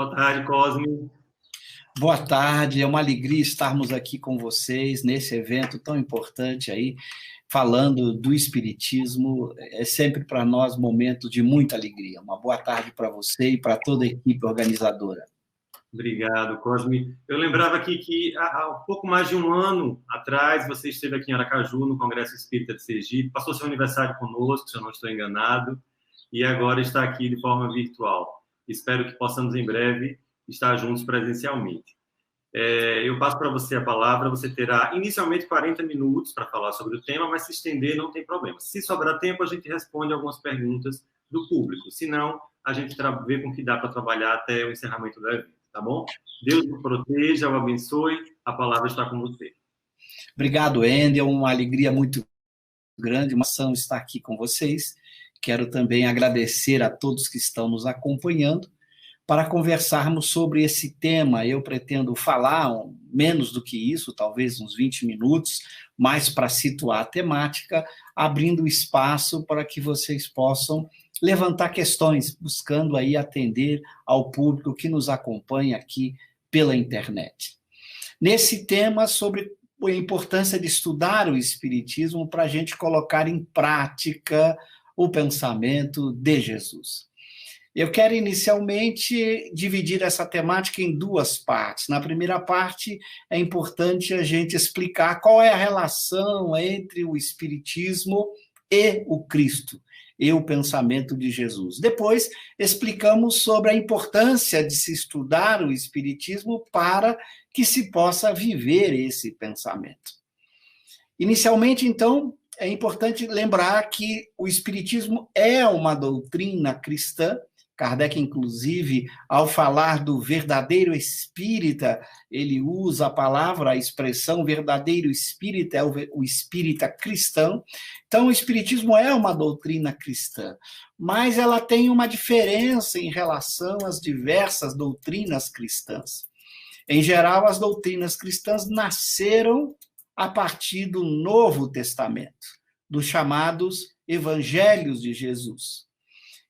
Boa tarde, Cosme. Boa tarde, é uma alegria estarmos aqui com vocês nesse evento tão importante aí, falando do Espiritismo. É sempre para nós momento de muita alegria. Uma boa tarde para você e para toda a equipe organizadora. Obrigado, Cosme. Eu lembrava aqui que há pouco mais de um ano atrás você esteve aqui em Aracaju, no Congresso Espírita de Sergipe, passou seu aniversário conosco, se eu não estou enganado, e agora está aqui de forma virtual. Espero que possamos em breve estar juntos presencialmente. Eu passo para você a palavra, você terá inicialmente 40 minutos para falar sobre o tema, mas se estender não tem problema. Se sobrar tempo, a gente responde algumas perguntas do público, se não, a gente vê com que dá para trabalhar até o encerramento do evento, tá bom? Deus o proteja, o abençoe, a palavra está com você. Obrigado, Andy, é uma alegria muito grande, uma ação estar aqui com vocês. Quero também agradecer a todos que estão nos acompanhando, para conversarmos sobre esse tema. Eu pretendo falar menos do que isso, talvez uns 20 minutos, mais para situar a temática, abrindo espaço para que vocês possam levantar questões, buscando aí atender ao público que nos acompanha aqui pela internet. Nesse tema sobre a importância de estudar o Espiritismo para a gente colocar em prática o pensamento de Jesus. Eu quero inicialmente dividir essa temática em duas partes. Na primeira parte, é importante a gente explicar qual é a relação entre o Espiritismo e o Cristo, e o pensamento de Jesus. Depois, explicamos sobre a importância de se estudar o Espiritismo para que se possa viver esse pensamento. Inicialmente, então, é importante lembrar que o Espiritismo é uma doutrina cristã. Kardec, inclusive, ao falar do verdadeiro espírita, ele usa a palavra, a expressão verdadeiro espírita, é o espírita cristão. Então, o Espiritismo é uma doutrina cristã, mas ela tem uma diferença em relação às diversas doutrinas cristãs. Em geral, as doutrinas cristãs nasceram a partir do Novo Testamento, dos chamados Evangelhos de Jesus.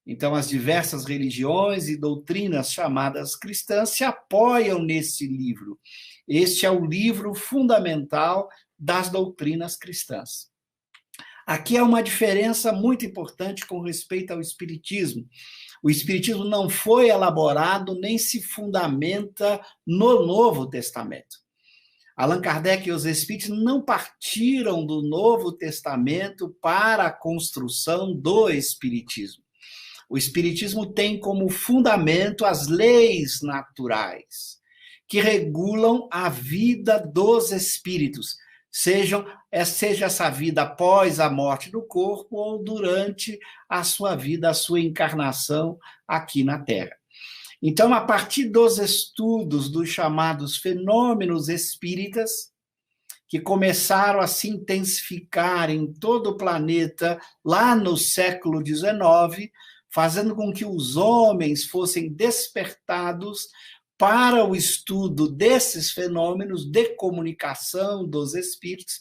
Então, as diversas religiões e doutrinas chamadas cristãs se apoiam nesse livro. Este é o livro fundamental das doutrinas cristãs. Aqui há uma diferença muito importante com respeito ao Espiritismo. O Espiritismo não foi elaborado nem se fundamenta no Novo Testamento. Allan Kardec e os Espíritos não partiram do Novo Testamento para a construção do Espiritismo. O Espiritismo tem como fundamento as leis naturais, que regulam a vida dos espíritos, seja essa vida após a morte do corpo ou durante a sua vida, a sua encarnação aqui na Terra. Então, a partir dos estudos dos chamados fenômenos espíritas, que começaram a se intensificar em todo o planeta lá no século XIX, fazendo com que os homens fossem despertados para o estudo desses fenômenos de comunicação dos espíritos.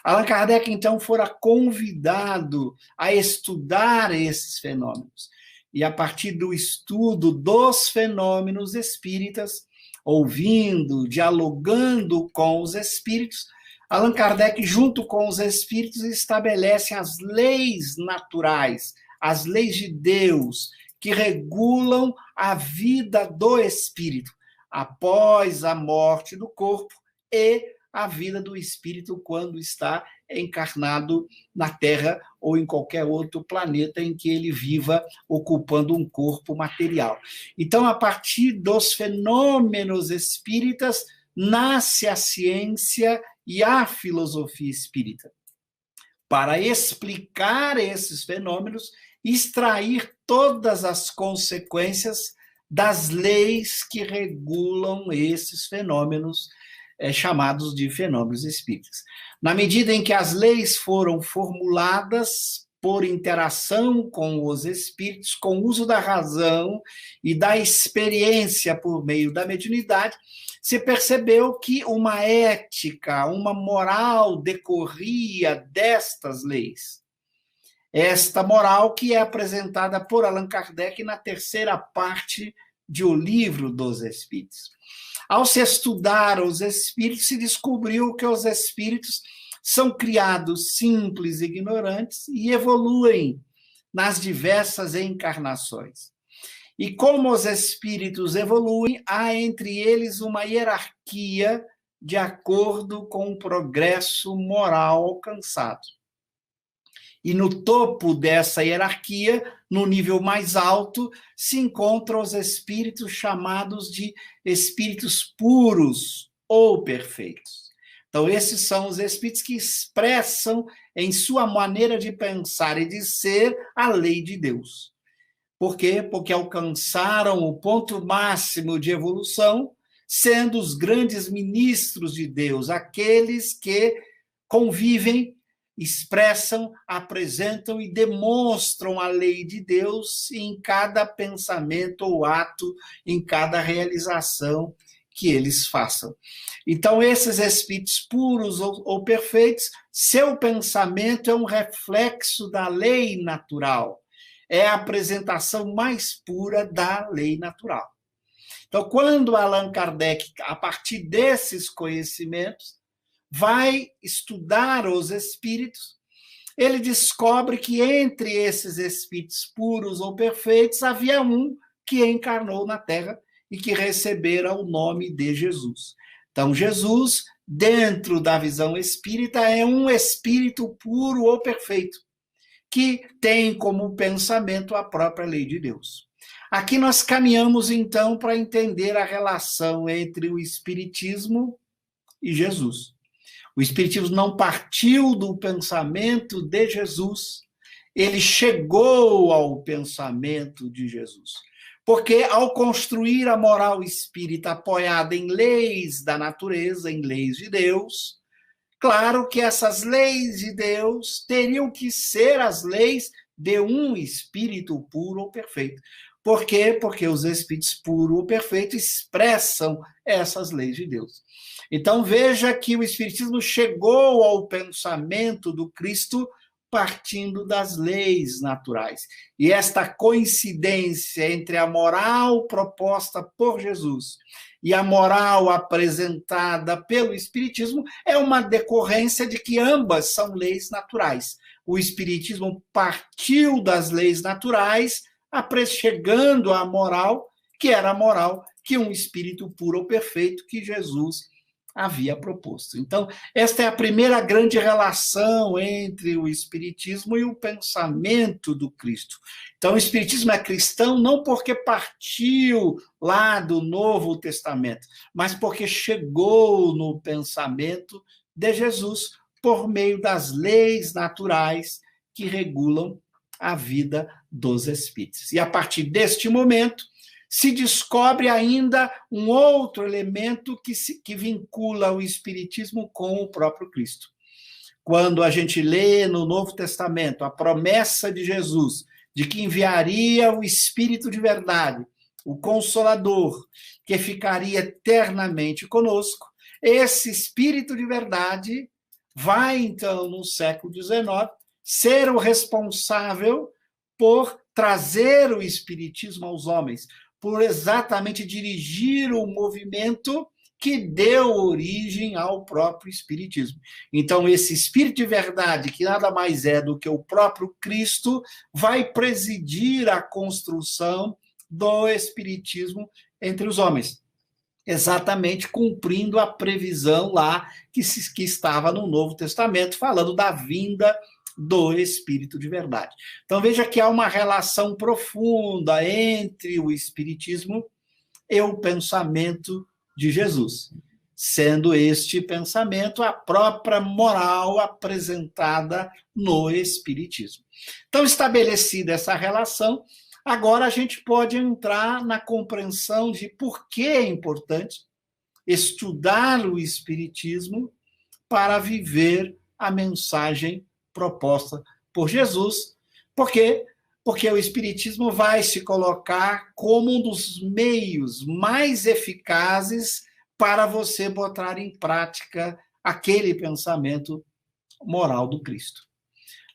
Allan Kardec, então, fora convidado a estudar esses fenômenos. E a partir do estudo dos fenômenos espíritas, ouvindo, dialogando com os espíritos, Allan Kardec, junto com os espíritos, estabelece as leis naturais, as leis de Deus, que regulam a vida do espírito após a morte do corpo e a vida do espírito quando está encarnado na Terra ou em qualquer outro planeta em que ele viva ocupando um corpo material. Então, a partir dos fenômenos espíritas, nasce a ciência e a filosofia espírita, para explicar esses fenômenos, extrair todas as consequências das leis que regulam esses fenômenos, chamados de fenômenos espíritas. Na medida em que as leis foram formuladas por interação com os espíritos, com o uso da razão e da experiência por meio da mediunidade, se percebeu que uma ética, uma moral decorria destas leis. Esta moral que é apresentada por Allan Kardec na terceira parte de O Livro dos Espíritos. Ao se estudar os espíritos, se descobriu que os espíritos são criados simples e ignorantes e evoluem nas diversas encarnações. E como os espíritos evoluem, há entre eles uma hierarquia de acordo com o progresso moral alcançado. E no topo dessa hierarquia, no nível mais alto, se encontram os espíritos chamados de espíritos puros ou perfeitos. Então, esses são os espíritos que expressam em sua maneira de pensar e de ser a lei de Deus. Por quê? Porque alcançaram o ponto máximo de evolução, sendo os grandes ministros de Deus, aqueles que convivem, expressam, apresentam e demonstram a lei de Deus em cada pensamento ou ato, em cada realização que eles façam. Então, esses espíritos puros ou perfeitos, seu pensamento é um reflexo da lei natural, é a apresentação mais pura da lei natural. Então, quando Allan Kardec, a partir desses conhecimentos, vai estudar os espíritos, ele descobre que entre esses espíritos puros ou perfeitos havia um que encarnou na Terra e que recebera o nome de Jesus. Então, Jesus, dentro da visão espírita, é um espírito puro ou perfeito, que tem como pensamento a própria lei de Deus. Aqui nós caminhamos, então, para entender a relação entre o Espiritismo e Jesus. O Espiritismo não partiu do pensamento de Jesus, ele chegou ao pensamento de Jesus. Porque, ao construir a moral espírita apoiada em leis da natureza, em leis de Deus, claro que essas leis de Deus teriam que ser as leis de um espírito puro ou perfeito. Por quê? Porque os espíritos puros ou perfeitos expressam essas leis de Deus. Então, veja que o Espiritismo chegou ao pensamento do Cristo partindo das leis naturais. E esta coincidência entre a moral proposta por Jesus e a moral apresentada pelo Espiritismo é uma decorrência de que ambas são leis naturais. O Espiritismo partiu das leis naturais, chegando à moral, que era a moral que um espírito puro ou perfeito que Jesus havia proposto. Então, esta é a primeira grande relação entre o Espiritismo e o pensamento do Cristo. Então, o Espiritismo é cristão não porque partiu lá do Novo Testamento, mas porque chegou no pensamento de Jesus por meio das leis naturais que regulam a vida dos espíritos. E a partir deste momento, se descobre ainda um outro elemento que vincula o Espiritismo com o próprio Cristo. Quando a gente lê no Novo Testamento a promessa de Jesus de que enviaria o Espírito de verdade, o Consolador, que ficaria eternamente conosco, esse Espírito de verdade vai, então, no século XIX, ser o responsável por trazer o Espiritismo aos homens, por exatamente dirigir o movimento que deu origem ao próprio Espiritismo. Então, esse Espírito de verdade, que nada mais é do que o próprio Cristo, vai presidir a construção do Espiritismo entre os homens, exatamente cumprindo a previsão lá que estava no Novo Testamento, falando da vinda do Espírito de verdade. Então, veja que há uma relação profunda entre o Espiritismo e o pensamento de Jesus, sendo este pensamento a própria moral apresentada no Espiritismo. Então, estabelecida essa relação, agora a gente pode entrar na compreensão de por que é importante estudar o Espiritismo para viver a mensagem proposta por Jesus. Por quê? Porque o Espiritismo vai se colocar como um dos meios mais eficazes para você botar em prática aquele pensamento moral do Cristo.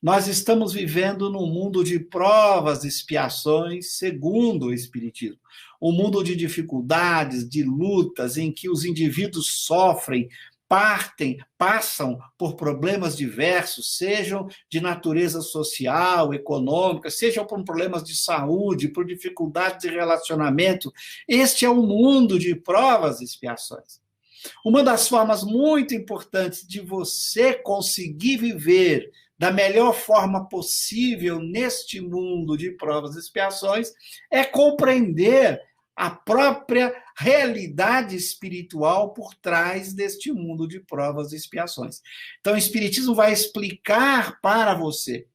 Nós estamos vivendo num mundo de provas e expiações, segundo o Espiritismo. Um mundo de dificuldades, de lutas, em que os indivíduos sofrem, passam por problemas diversos, sejam de natureza social, econômica, sejam por problemas de saúde, por dificuldades de relacionamento. Este é um mundo de provas e expiações. Uma das formas muito importantes de você conseguir viver da melhor forma possível neste mundo de provas e expiações é compreender a própria realidade espiritual por trás deste mundo de provas e expiações. Então, o Espiritismo vai explicar para você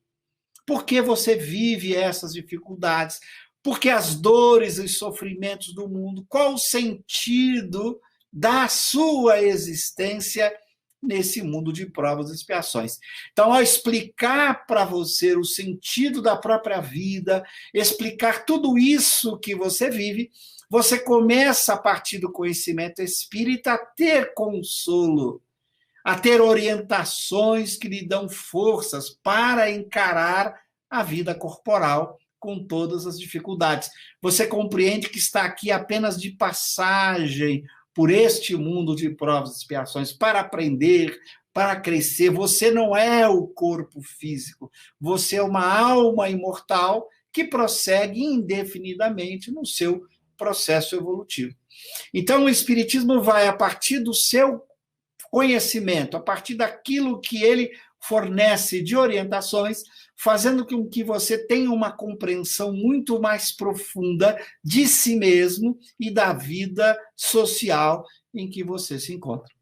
por que você vive essas dificuldades, por que as dores e sofrimentos do mundo, qual o sentido da sua existência nesse mundo de provas e expiações. Então, ao explicar para você o sentido da própria vida, explicar tudo isso que você vive, você começa, a partir do conhecimento espírita, a ter consolo, a ter orientações que lhe dão forças para encarar a vida corporal com todas as dificuldades. Você compreende que está aqui apenas de passagem por este mundo de provas e expiações, para aprender, para crescer. Você não é o corpo físico, você é uma alma imortal que prossegue indefinidamente no seu processo evolutivo. Então, o Espiritismo vai, a partir do seu conhecimento, a partir daquilo que ele fornece de orientações, fazendo com que você tenha uma compreensão muito mais profunda de si mesmo e da vida social em que você se encontra.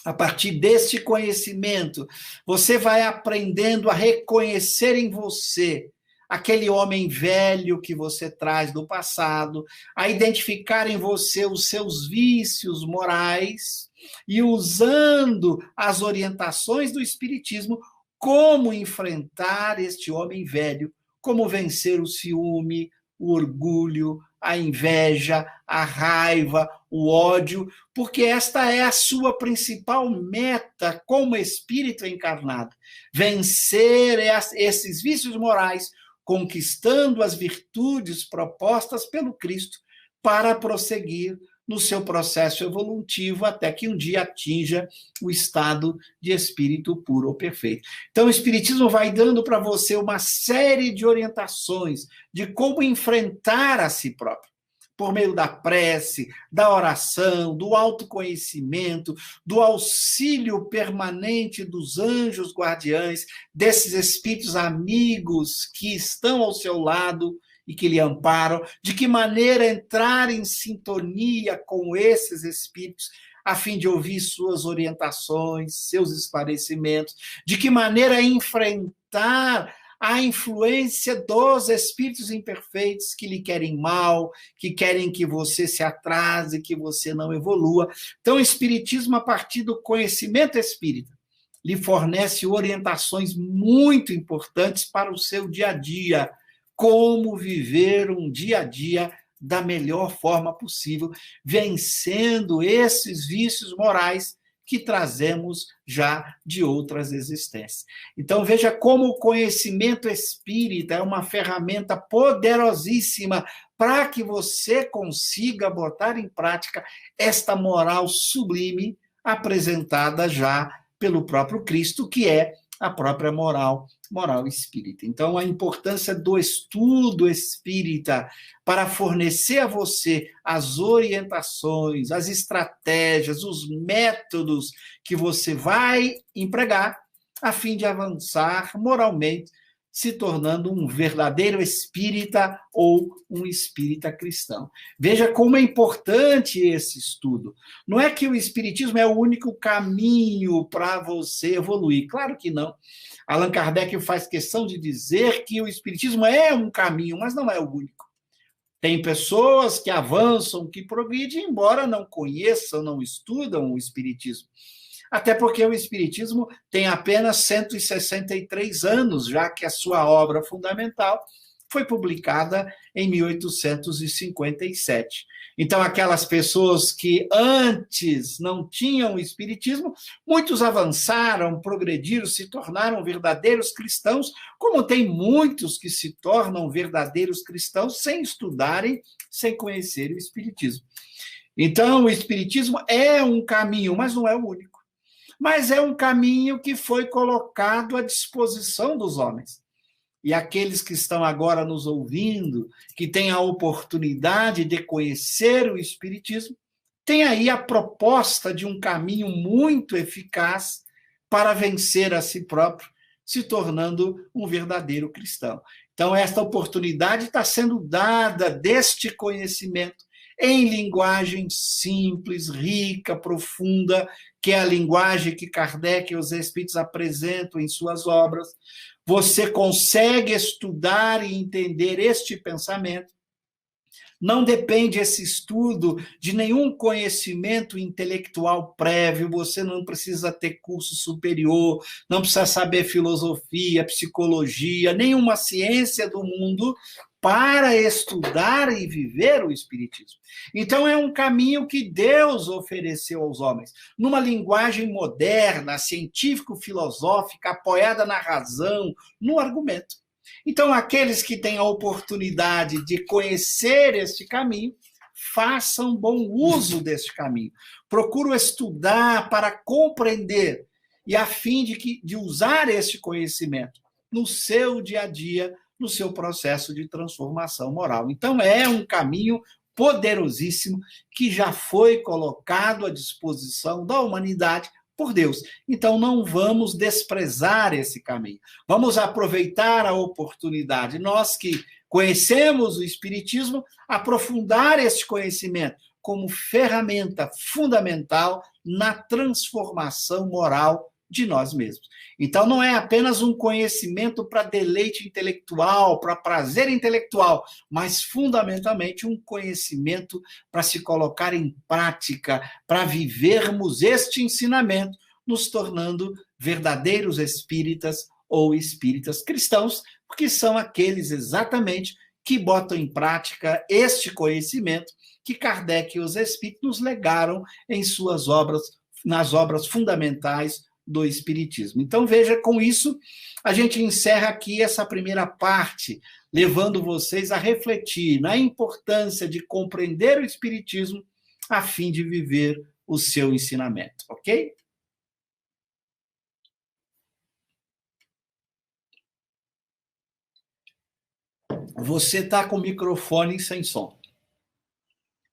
A partir deste conhecimento, você vai aprendendo a reconhecer em você aquele homem velho que você traz do passado, a identificar em você os seus vícios morais e, usando as orientações do Espiritismo, como enfrentar este homem velho, como vencer o ciúme, o orgulho, a inveja, a raiva, o ódio, porque esta é a sua principal meta como espírito encarnado. Vencer esses vícios morais, conquistando as virtudes propostas pelo Cristo para prosseguir no seu processo evolutivo até que um dia atinja o estado de espírito puro ou perfeito. Então, o Espiritismo vai dando para você uma série de orientações de como enfrentar a si próprio, por meio da prece, da oração, do autoconhecimento, do auxílio permanente dos anjos guardiães, desses espíritos amigos que estão ao seu lado e que lhe amparam, de que maneira entrar em sintonia com esses espíritos, a fim de ouvir suas orientações, seus esclarecimentos, de que maneira enfrentar a influência dos espíritos imperfeitos que lhe querem mal, que querem que você se atrase, que você não evolua. Então, o Espiritismo, a partir do conhecimento espírita, lhe fornece orientações muito importantes para o seu dia a dia, como viver um dia a dia da melhor forma possível, vencendo esses vícios morais que trazemos já de outras existências. Então, veja como o conhecimento espírita é uma ferramenta poderosíssima para que você consiga botar em prática esta moral sublime apresentada já pelo próprio Cristo, que é a própria moral espírita. Então, a importância do estudo espírita para fornecer a você as orientações, as estratégias, os métodos que você vai empregar a fim de avançar moralmente, se tornando um verdadeiro espírita ou um espírita cristão. Veja como é importante esse estudo. Não é que o espiritismo é o único caminho para você evoluir. Claro que não. Allan Kardec faz questão de dizer que o espiritismo é um caminho, mas não é o único. Tem pessoas que avançam, que progridem, embora não conheçam, não estudam o espiritismo. Até porque o Espiritismo tem apenas 163 anos, já que a sua obra fundamental foi publicada em 1857. Então, aquelas pessoas que antes não tinham o espiritismo, muitos avançaram, progrediram, se tornaram verdadeiros cristãos, como tem muitos que se tornam verdadeiros cristãos sem estudarem, sem conhecerem o espiritismo. Então, o espiritismo é um caminho, mas não é o único. Mas é um caminho que foi colocado à disposição dos homens. E aqueles que estão agora nos ouvindo, que têm a oportunidade de conhecer o espiritismo, têm aí a proposta de um caminho muito eficaz para vencer a si próprio, se tornando um verdadeiro cristão. Então, esta oportunidade está sendo dada deste conhecimento em linguagem simples, rica, profunda, que é a linguagem que Kardec e os Espíritos apresentam em suas obras. Você consegue estudar e entender este pensamento. Não depende esse estudo de nenhum conhecimento intelectual prévio, você não precisa ter curso superior, não precisa saber filosofia, psicologia, nenhuma ciência do mundo para estudar e viver o espiritismo. Então, é um caminho que Deus ofereceu aos homens, numa linguagem moderna, científico-filosófica, apoiada na razão, no argumento. Então, aqueles que têm a oportunidade de conhecer este caminho, façam bom uso deste caminho. Procuro estudar para compreender e a fim de usar este conhecimento no seu dia a dia, no seu processo de transformação moral. Então, é um caminho poderosíssimo que já foi colocado à disposição da humanidade por Deus. Então, não vamos desprezar esse caminho. Vamos aproveitar a oportunidade. Nós que conhecemos o Espiritismo, aprofundar este conhecimento como ferramenta fundamental na transformação moral de nós mesmos. Então, não é apenas um conhecimento para deleite intelectual, para prazer intelectual, mas, fundamentalmente, um conhecimento para se colocar em prática, para vivermos este ensinamento, nos tornando verdadeiros espíritas ou espíritas cristãos, porque são aqueles exatamente que botam em prática este conhecimento que Kardec e os espíritos nos legaram em suas obras, nas obras fundamentais do Espiritismo. Então, veja, com isso, a gente encerra aqui essa primeira parte, levando vocês a refletir na importância de compreender o Espiritismo a fim de viver o seu ensinamento, ok? Você está com o microfone sem som.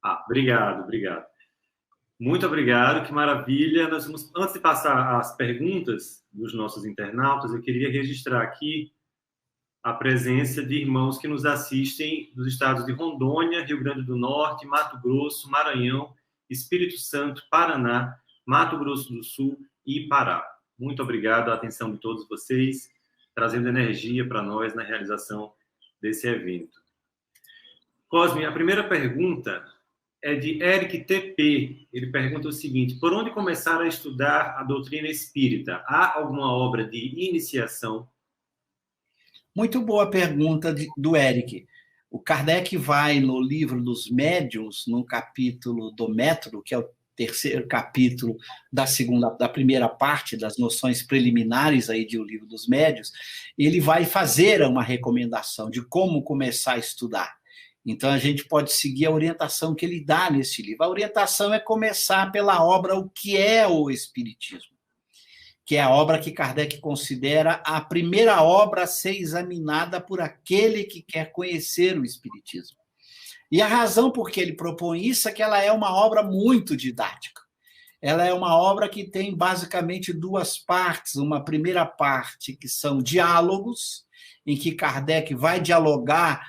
Obrigado. Muito obrigado, que maravilha. Nós vamos, antes de passar as perguntas dos nossos internautas, eu queria registrar aqui a presença de irmãos que nos assistem dos estados de Rondônia, Rio Grande do Norte, Mato Grosso, Maranhão, Espírito Santo, Paraná, Mato Grosso do Sul e Pará. Muito obrigado a atenção de todos vocês, trazendo energia para nós na realização desse evento. Cosme, a primeira pergunta é de Eric TP. Ele pergunta o seguinte: por onde começar a estudar a doutrina espírita? Há alguma obra de iniciação? Muito boa pergunta do Eric. O Kardec vai no livro dos médiuns, no capítulo do método, que é o terceiro capítulo da primeira parte das noções preliminares aí de O Livro dos Médiuns, ele vai fazer uma recomendação de como começar a estudar. Então, a gente pode seguir a orientação que ele dá nesse livro. A orientação é começar pela obra O que é o Espiritismo, que é a obra que Kardec considera a primeira obra a ser examinada por aquele que quer conhecer o Espiritismo. E a razão por que ele propõe isso é que ela é uma obra muito didática. Ela é uma obra que tem basicamente duas partes. Uma primeira parte, que são diálogos, em que Kardec vai dialogar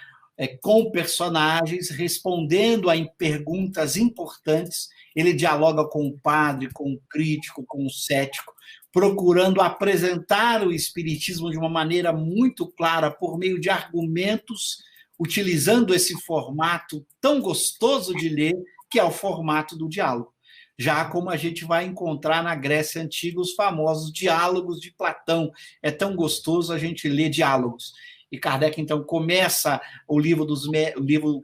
com personagens, respondendo a perguntas importantes. Ele dialoga com o padre, com o crítico, com o cético, procurando apresentar o Espiritismo de uma maneira muito clara, por meio de argumentos, utilizando esse formato tão gostoso de ler, que é o formato do diálogo. Já como a gente vai encontrar na Grécia Antiga os famosos diálogos de Platão. É tão gostoso a gente ler diálogos. E Kardec, então, começa o livro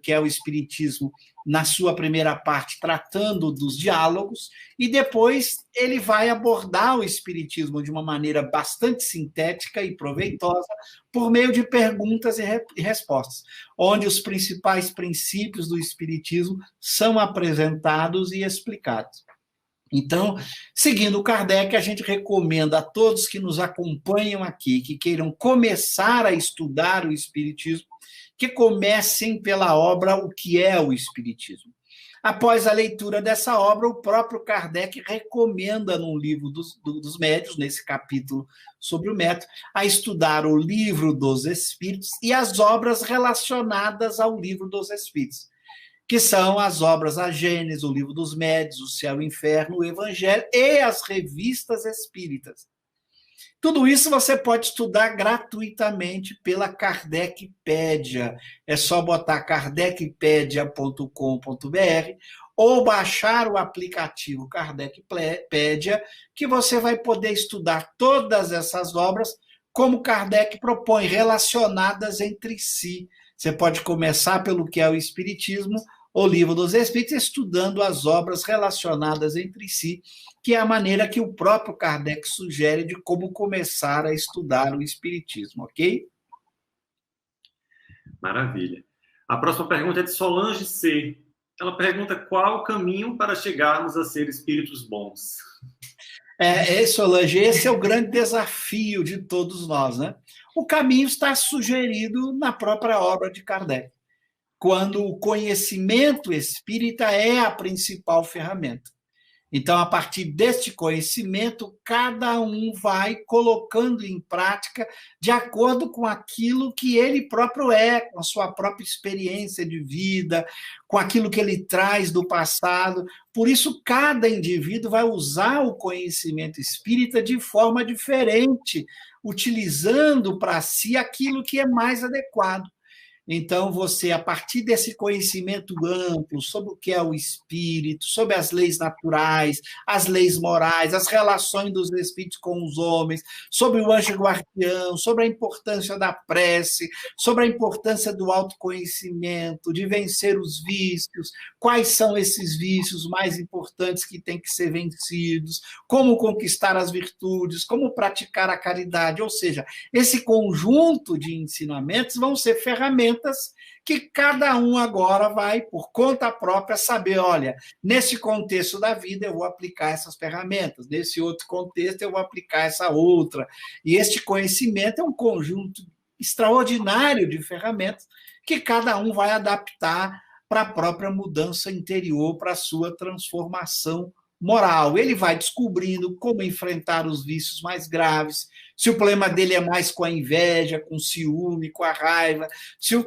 que é o Espiritismo, na sua primeira parte, tratando dos diálogos, e depois ele vai abordar o Espiritismo de uma maneira bastante sintética e proveitosa, por meio de perguntas e respostas, onde os principais princípios do Espiritismo são apresentados e explicados. Então, seguindo Kardec, a gente recomenda a todos que nos acompanham aqui, que queiram começar a estudar o Espiritismo, que comecem pela obra O que é o Espiritismo. Após a leitura dessa obra, o próprio Kardec recomenda no livro dos Médiuns, nesse capítulo sobre o método, a estudar o Livro dos Espíritos e as obras relacionadas ao Livro dos Espíritos, que são as obras A Gênese, o Livro dos Médiuns, O Céu e o Inferno, o Evangelho e as revistas espíritas. Tudo isso você pode estudar gratuitamente pela Kardecpédia. É só botar kardecpedia.com.br ou baixar o aplicativo Kardecpédia, que você vai poder estudar todas essas obras, como Kardec propõe, relacionadas entre si. Você pode começar pelo que é o Espiritismo, o Livro dos Espíritos, estudando as obras relacionadas entre si, que é a maneira que o próprio Kardec sugere de como começar a estudar o Espiritismo, ok? Maravilha. A próxima pergunta é de Solange C. Ela pergunta qual o caminho para chegarmos a ser espíritos bons. Solange, esse é o grande desafio de todos nós, né? O caminho está sugerido na própria obra de Kardec, quando o conhecimento espírita é a principal ferramenta. Então, a partir deste conhecimento, cada um vai colocando em prática de acordo com aquilo que ele próprio é, com a sua própria experiência de vida, com aquilo que ele traz do passado. Por isso, cada indivíduo vai usar o conhecimento espírita de forma diferente, utilizando para si aquilo que é mais adequado. Então, você, a partir desse conhecimento amplo sobre o que é o espírito, sobre as leis naturais, as leis morais, as relações dos espíritos com os homens, sobre o anjo guardião, sobre a importância da prece, sobre a importância do autoconhecimento, de vencer os vícios, quais são esses vícios mais importantes que têm que ser vencidos, como conquistar as virtudes, como praticar a caridade, ou seja, esse conjunto de ensinamentos vão ser ferramentas que cada um agora vai, por conta própria, saber, olha, nesse contexto da vida eu vou aplicar essas ferramentas, nesse outro contexto eu vou aplicar essa outra. E este conhecimento é um conjunto extraordinário de ferramentas que cada um vai adaptar para a própria mudança interior, para a sua transformação moral. Ele vai descobrindo como enfrentar os vícios mais graves, se o problema dele é mais com a inveja, com o ciúme, com a raiva,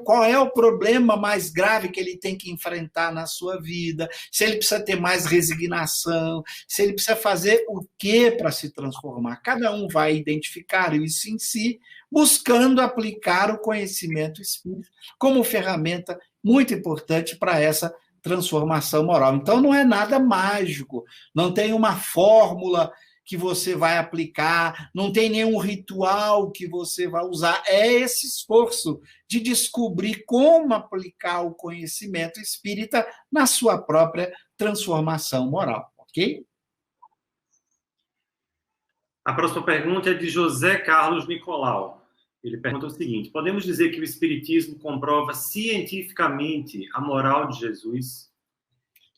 qual é o problema mais grave que ele tem que enfrentar na sua vida, se ele precisa ter mais resignação, se ele precisa fazer o que para se transformar. Cada um vai identificar isso em si, buscando aplicar o conhecimento espírita como ferramenta muito importante para essa transformação moral. Então, não é nada mágico, não tem uma fórmula que você vai aplicar, não tem nenhum ritual que você vai usar, é esse esforço de descobrir como aplicar o conhecimento espírita na sua própria transformação moral, ok? A próxima pergunta é de José Carlos Nicolau. Ele pergunta o seguinte: podemos dizer que o Espiritismo comprova cientificamente a moral de Jesus?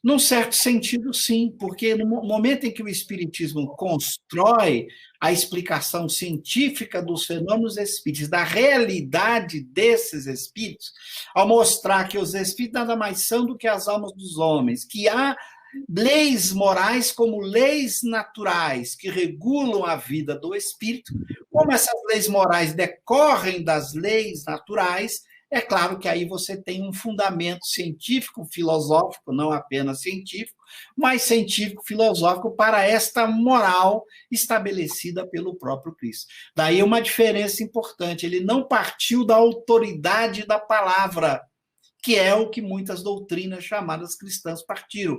Num certo sentido, sim, porque no momento em que o Espiritismo constrói a explicação científica dos fenômenos espíritos, da realidade desses espíritos, ao mostrar que os espíritos nada mais são do que as almas dos homens, que há leis morais como leis naturais que regulam a vida do espírito, como essas leis morais decorrem das leis naturais, é claro que aí você tem um fundamento científico, filosófico, não apenas científico, mas científico-filosófico para esta moral estabelecida pelo próprio Cristo. Daí uma diferença importante, ele não partiu da autoridade da palavra, que é o que muitas doutrinas chamadas cristãs partiram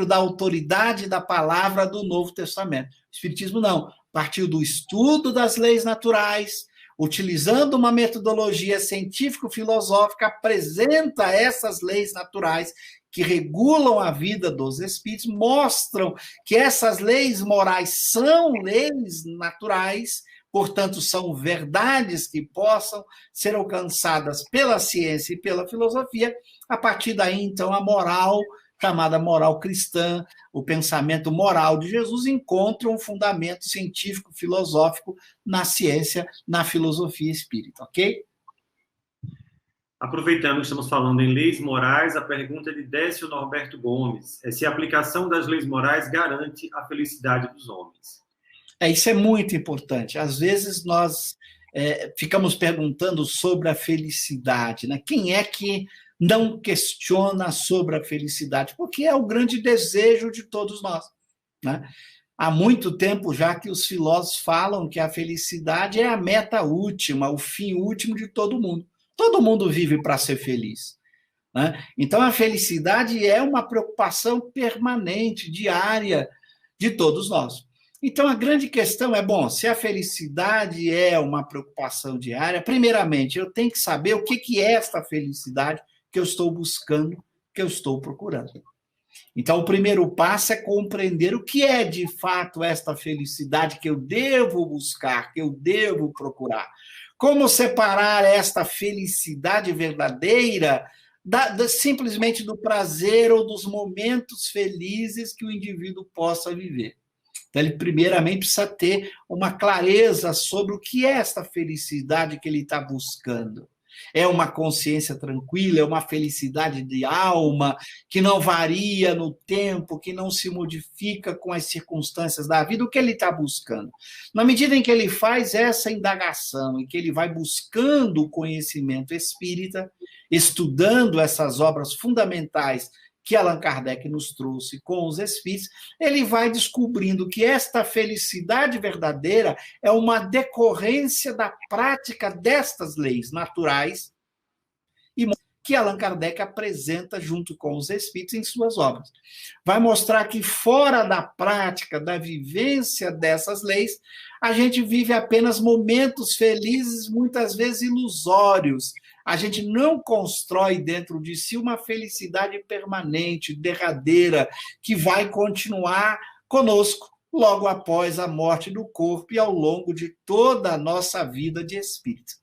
da autoridade da palavra do Novo Testamento. O Espiritismo não, partiu do estudo das leis naturais, utilizando uma metodologia científico-filosófica, apresenta essas leis naturais que regulam a vida dos espíritos, mostram que essas leis morais são leis naturais, portanto, são verdades que possam ser alcançadas pela ciência e pela filosofia. A partir daí, então, a moral, chamada moral cristã, o pensamento moral de Jesus, encontra um fundamento científico-filosófico na ciência, na filosofia espírita, ok? Aproveitando que estamos falando em leis morais, a pergunta é de Décio Norberto Gomes é se a aplicação das leis morais garante a felicidade dos homens. Isso é muito importante. Às vezes nós ficamos perguntando sobre a felicidade, né? Quem é que não questiona sobre a felicidade? Porque é o grande desejo de todos nós, né? Há muito tempo já que os filósofos falam que a felicidade é a meta última, o fim último de todo mundo. Todo mundo vive para ser feliz, né? Então, a felicidade é uma preocupação permanente, diária, de todos nós. Então, a grande questão é, bom, se a felicidade é uma preocupação diária, primeiramente, eu tenho que saber o que é esta felicidade que eu estou buscando, que eu estou procurando. Então, o primeiro passo é compreender o que é, de fato, esta felicidade que eu devo buscar, que eu devo procurar. Como separar esta felicidade verdadeira simplesmente do prazer ou dos momentos felizes que o indivíduo possa viver? Então, ele primeiramente precisa ter uma clareza sobre o que é esta felicidade que ele está buscando. É uma consciência tranquila, é uma felicidade de alma, que não varia no tempo, que não se modifica com as circunstâncias da vida, o que ele está buscando. Na medida em que ele faz essa indagação, em que ele vai buscando o conhecimento espírita, estudando essas obras fundamentais que Allan Kardec nos trouxe com os espíritos, ele vai descobrindo que esta felicidade verdadeira é uma decorrência da prática destas leis naturais e que Allan Kardec apresenta junto com os espíritos em suas obras. Vai mostrar que fora da prática, da vivência dessas leis, a gente vive apenas momentos felizes, muitas vezes ilusórios. A gente não constrói dentro de si uma felicidade permanente, derradeira, que vai continuar conosco logo após a morte do corpo e ao longo de toda a nossa vida de espírito.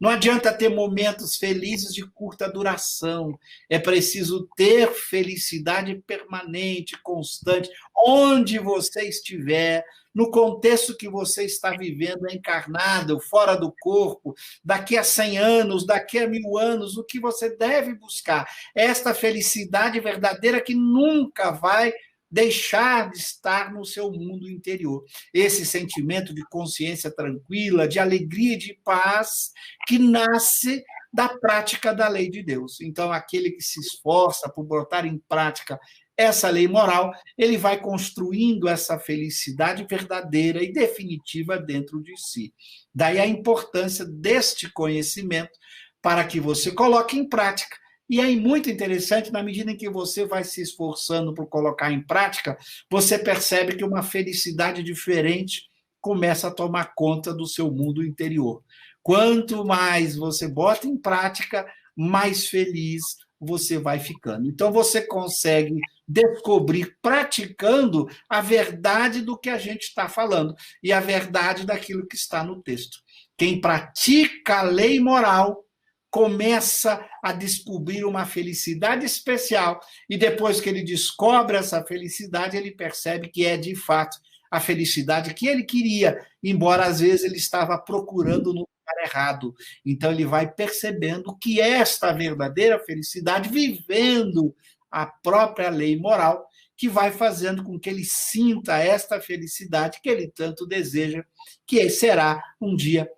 Não adianta ter momentos felizes de curta duração, é preciso ter felicidade permanente, constante, onde você estiver, no contexto que você está vivendo, encarnado, fora do corpo, daqui a 100 anos, daqui a 1000 anos, o que você deve buscar? Esta felicidade verdadeira que nunca vai deixar de estar no seu mundo interior. Esse sentimento de consciência tranquila, de alegria e de paz que nasce da prática da lei de Deus. Então, aquele que se esforça por botar em prática essa lei moral, ele vai construindo essa felicidade verdadeira e definitiva dentro de si. Daí a importância deste conhecimento para que você coloque em prática. E é muito interessante, na medida em que você vai se esforçando por colocar em prática, você percebe que uma felicidade diferente começa a tomar conta do seu mundo interior. Quanto mais você bota em prática, mais feliz você vai ficando. Então, você consegue descobrir, praticando, a verdade do que a gente está falando e a verdade daquilo que está no texto. Quem pratica a lei moral começa a descobrir uma felicidade especial e depois que ele descobre essa felicidade, ele percebe que é, de fato, a felicidade que ele queria, embora às vezes ele estava procurando no lugar errado. Então ele vai percebendo que esta verdadeira felicidade, vivendo a própria lei moral, que vai fazendo com que ele sinta esta felicidade que ele tanto deseja, que será um dia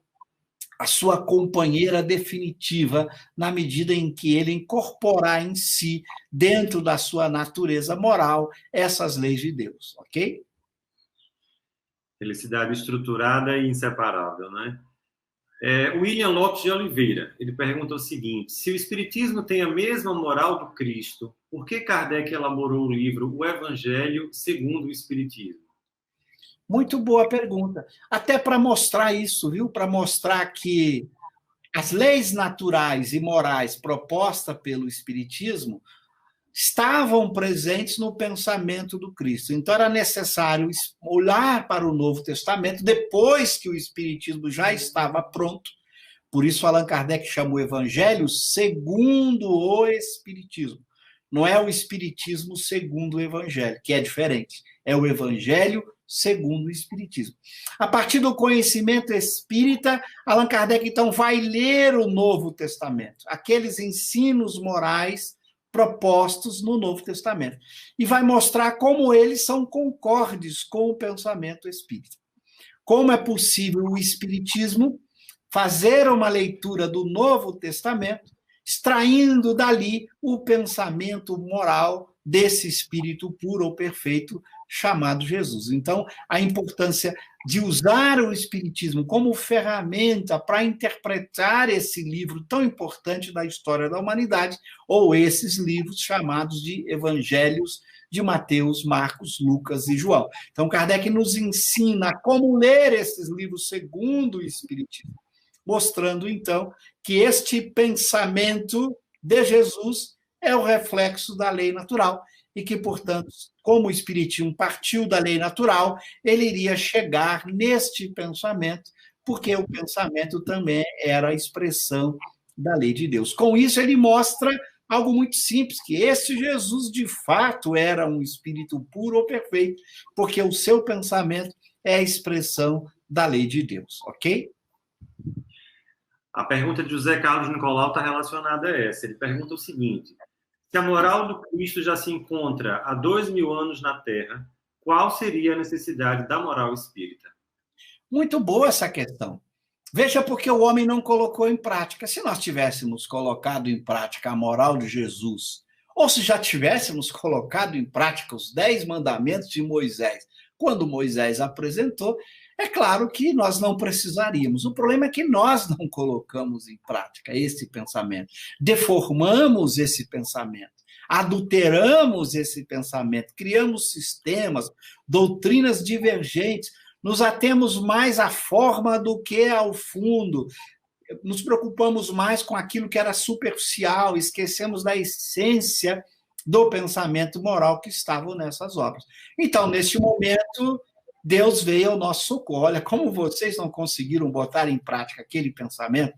a sua companheira definitiva, na medida em que ele incorporar em si, dentro da sua natureza moral, essas leis de Deus, ok? Felicidade estruturada e inseparável, né? William Lopes de Oliveira, ele pergunta o seguinte: se o Espiritismo tem a mesma moral do Cristo, por que Kardec elaborou o livro O Evangelho segundo o Espiritismo? Muito boa pergunta. Até para mostrar isso, viu? Para mostrar que as leis naturais e morais propostas pelo Espiritismo estavam presentes no pensamento do Cristo. Então, era necessário olhar para o Novo Testamento depois que o Espiritismo já estava pronto. Por isso, Allan Kardec chama o Evangelho segundo o Espiritismo. Não é o Espiritismo segundo o Evangelho, que é diferente. É o Evangelho segundo o Espiritismo. A partir do conhecimento espírita, Allan Kardec, então, vai ler o Novo Testamento, aqueles ensinos morais propostos no Novo Testamento, e vai mostrar como eles são concordes com o pensamento espírita. Como é possível o Espiritismo fazer uma leitura do Novo Testamento, extraindo dali o pensamento moral desse espírito puro ou perfeito chamado Jesus. Então, a importância de usar o Espiritismo como ferramenta para interpretar esse livro tão importante da história da humanidade, ou esses livros chamados de Evangelhos de Mateus, Marcos, Lucas e João. Então, Kardec nos ensina como ler esses livros segundo o Espiritismo, mostrando, então, que este pensamento de Jesus é o reflexo da lei natural e que, portanto, como o Espiritismo partiu da lei natural, ele iria chegar neste pensamento, porque o pensamento também era a expressão da lei de Deus. Com isso, ele mostra algo muito simples, que esse Jesus, de fato, era um espírito puro ou perfeito, porque o seu pensamento é a expressão da lei de Deus, ok? A pergunta de José Carlos Nicolau está relacionada a essa. Ele pergunta o seguinte: se a moral do Cristo já se encontra há 2000 anos na Terra, qual seria a necessidade da moral espírita? Muito boa essa questão. Veja porque o homem não colocou em prática. Se nós tivéssemos colocado em prática a moral de Jesus, ou se já tivéssemos colocado em prática os 10 mandamentos de Moisés, quando Moisés apresentou, é claro que nós não precisaríamos. O problema é que nós não colocamos em prática esse pensamento, deformamos esse pensamento, adulteramos esse pensamento, criamos sistemas, doutrinas divergentes, nos atemos mais à forma do que ao fundo, nos preocupamos mais com aquilo que era superficial, esquecemos da essência do pensamento moral que estavam nessas obras. Então, neste momento, Deus veio ao nosso socorro. Olha, como vocês não conseguiram botar em prática aquele pensamento,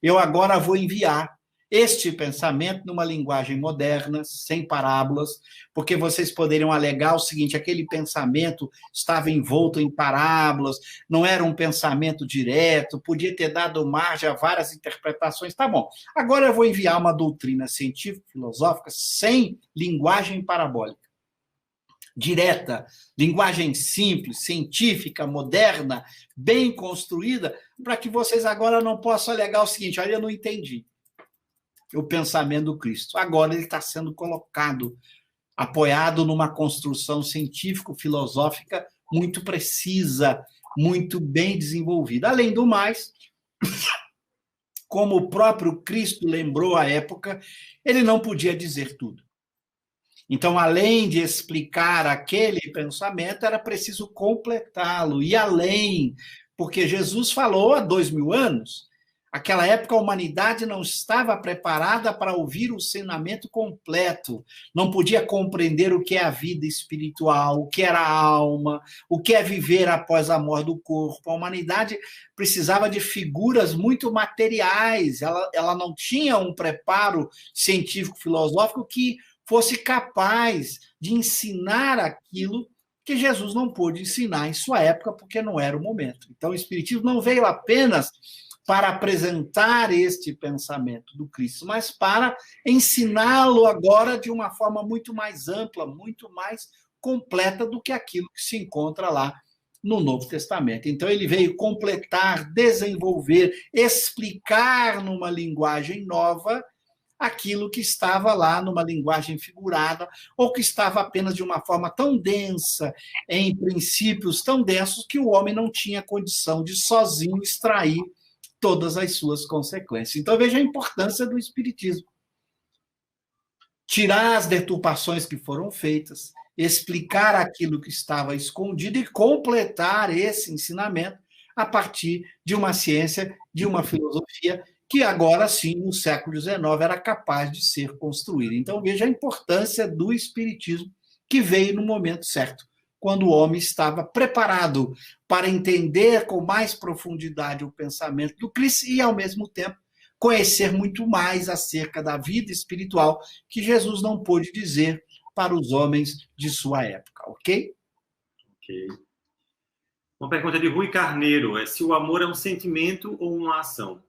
eu agora vou enviar este pensamento numa linguagem moderna, sem parábolas, porque vocês poderiam alegar o seguinte: aquele pensamento estava envolto em parábolas, não era um pensamento direto, podia ter dado margem a várias interpretações. Tá bom, agora eu vou enviar uma doutrina científico-filosófica sem linguagem parabólica, direta, linguagem simples, científica, moderna, bem construída, para que vocês agora não possam alegar o seguinte: olha, eu não entendi o pensamento do Cristo. Agora ele está sendo colocado, apoiado numa construção científico-filosófica muito precisa, muito bem desenvolvida. Além do mais, como o próprio Cristo lembrou à época, ele não podia dizer tudo. Então, além de explicar aquele pensamento, era preciso completá-lo, e além, porque Jesus falou há 2000 anos, aquela época a humanidade não estava preparada para ouvir o ensinamento completo, não podia compreender o que é a vida espiritual, o que era a alma, o que é viver após a morte do corpo. A humanidade precisava de figuras muito materiais, ela não tinha um preparo científico-filosófico que fosse capaz de ensinar aquilo que Jesus não pôde ensinar em sua época, porque não era o momento. Então, o Espiritismo não veio apenas para apresentar este pensamento do Cristo, mas para ensiná-lo agora de uma forma muito mais ampla, muito mais completa do que aquilo que se encontra lá no Novo Testamento. Então, ele veio completar, desenvolver, explicar numa linguagem nova aquilo que estava lá numa linguagem figurada, ou que estava apenas de uma forma tão densa, em princípios tão densos, que o homem não tinha condição de sozinho extrair todas as suas consequências. Então, veja a importância do Espiritismo. Tirar as deturpações que foram feitas, explicar aquilo que estava escondido e completar esse ensinamento a partir de uma ciência, de uma filosofia que agora sim, no século XIX, era capaz de ser construída. Então, veja a importância do Espiritismo, que veio no momento certo, quando o homem estava preparado para entender com mais profundidade o pensamento do Cristo e, ao mesmo tempo, conhecer muito mais acerca da vida espiritual que Jesus não pôde dizer para os homens de sua época, ok? Ok. Uma pergunta de Rui Carneiro é se o amor é um sentimento ou uma ação?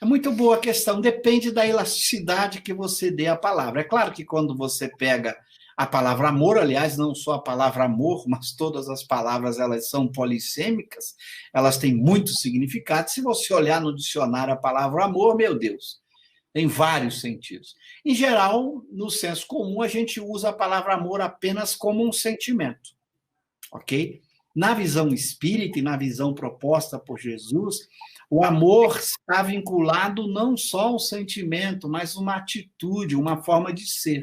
É muito boa a questão, depende da elasticidade que você dê à palavra. É claro que quando você pega a palavra amor, aliás, não só a palavra amor, mas todas as palavras elas são polissêmicas, elas têm muito significado. Se você olhar no dicionário a palavra amor, meu Deus, tem vários sentidos. Em geral, no senso comum, a gente usa a palavra amor apenas como um sentimento, ok? Na visão espírita e na visão proposta por Jesus, o amor está vinculado não só ao sentimento, mas uma atitude, uma forma de ser.